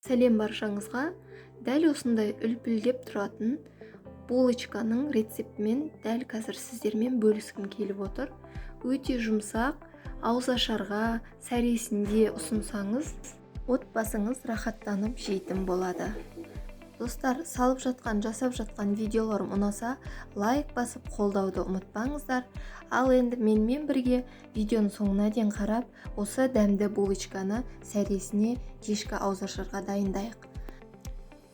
Сәлем баршаңызға. Дәл осындай үлпілдеп тұратын булочканың рецептімен дәл қазір сіздермен бөліскім келіп отыр. Өте жұмсақ, ауызашарға сәресінде ұсынсаңыз, отбасыңыз рахаттанып жейтін болады. Достар, жасап жатқан видеоларым ұнаса, лайк басып қолдауды ұмытпаңыздар. Ал енді менімен бірге видеоның соңына дейін қарап, осы дәмді булочканы сәресіне кешкі ауызашарға дайындайық.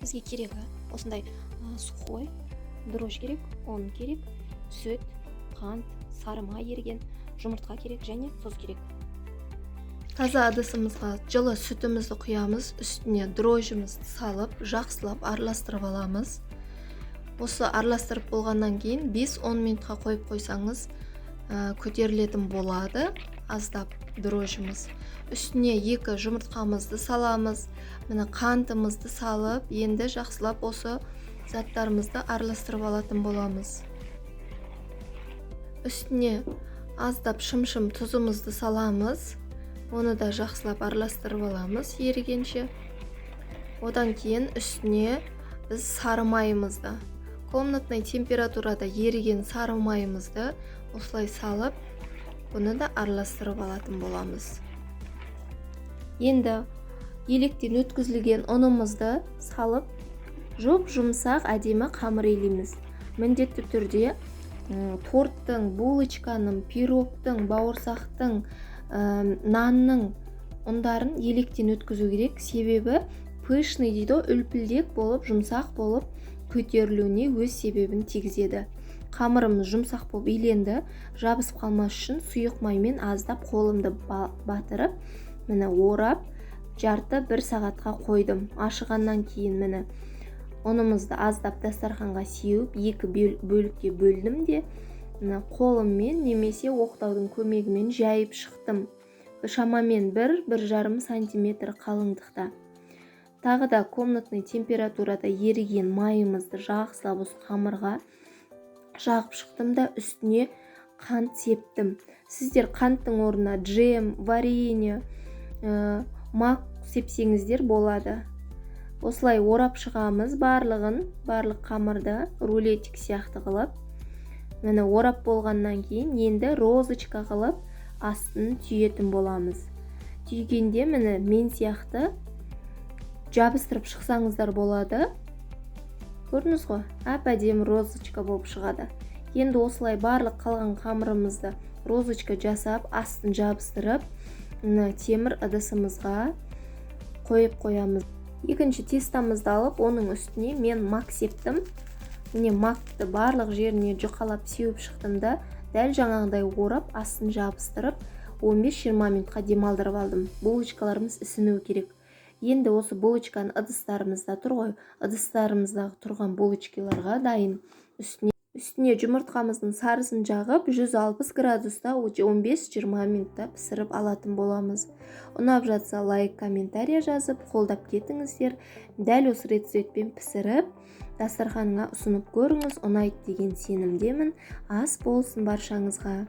Бізге керегі осындай сухой дрожь керек, ұн керек, сүт, қант, сары май еріген, жұмыртқа керек және тұз керек. Таза ыдысымызға жылы сүтімізді құямыз, үстіне дрожжымызды салып, жақсылап араластырып аламыз. Осы араластырып болғаннан кейін 5-10 минутқа қойып қойсаңыз, көтерілетін болады аздап дрожжымыз. Үстіне 2 жұмыртқамызды саламыз. Міне қантымызды салып, енді жақсылап осы заттарымызды араластырып алатын боламыз. Үстіне аздап шым-шым тұзымызды саламыз. Оны да жақсылап араластырып аламыз ерігенше. Одан кейін үстіне біз сары майымызды, комнатный температурада еріген сары майымызды осылай салып, бұны да араластырып алатын боламыз. Енді електен өткізілген ұнымызды салып, жұмсақ әдемі қамыр илейміз. Міндетті түрде торттың, булочканың, пирогтың, бауырсақтың, нанның ұндарын електен өткізу керек, себебі пышный дейді, үлпілдек болып, жұмсақ болып көтерілуіне өз себебін тигізеді. Қамырымыз жұмсақ болып иленді, жабысып қалмас үшін сұйық маймен аздап қолымды батырып, міне орап, жарты 1 сағатқа қойдым. Ашығаннан кейін міне ұнымызды аздап дастарханға сеуіп, 2 бөлікке бөлдім де, қолыммен немесе оқтаудың көмегімен жайып шықтым. Шамамен 1-1,5 сантиметр қалыңдықта. Тағы да комнатный температурада еріген майымызды жақсылап осы қамырға жағып шықтым да үстіне қант септім. Сіздер қанттың орнына джем, варенье, мак сепсеңіздер болады. Осылай орап шығамыз барлық қамырды рулетик сияқты қылып. Мені орап болғаннан кейін енді розочка қылып астын түйетін боламыз. Түйгенде мені мен сияқты жабыстырып шықсаңыздар болады. Көрдіңіз ғой, әп-әдемі розочка болып шығады. Енді осылай барлық қалған қамырымызды розочка жасап, астын жабыстырып, темір ыдысымызға қойып қоямыз. Екінші тестамызды алып, оның үстіне мен мак септім. Міне макты барлық жеріне жұқалап сеуіп шықтымда, дәл жаңағыдай орап, астын жабыстырып, 15-20 минутқа демалдырып алдым. Булочкаларымыз ісінуі керек. Енді осы булочканы ыдыстарымызда тұр ғой, ыдыстарымыздағы тұрған булочкаларға дайын. Үстіне жұмыртқамыздың сарысын жағып, 160 градуста 15-20 минутта пісіріп алатын боламыз. Ұнап жатса лайк, комментария жазып, қолдап кетіңіздер. Дәл осы рецептпен пісіріп, дастарханыңа ұсынып көріңіз, ұнайды деген сенімдемін. Ас болсын баршаңызға.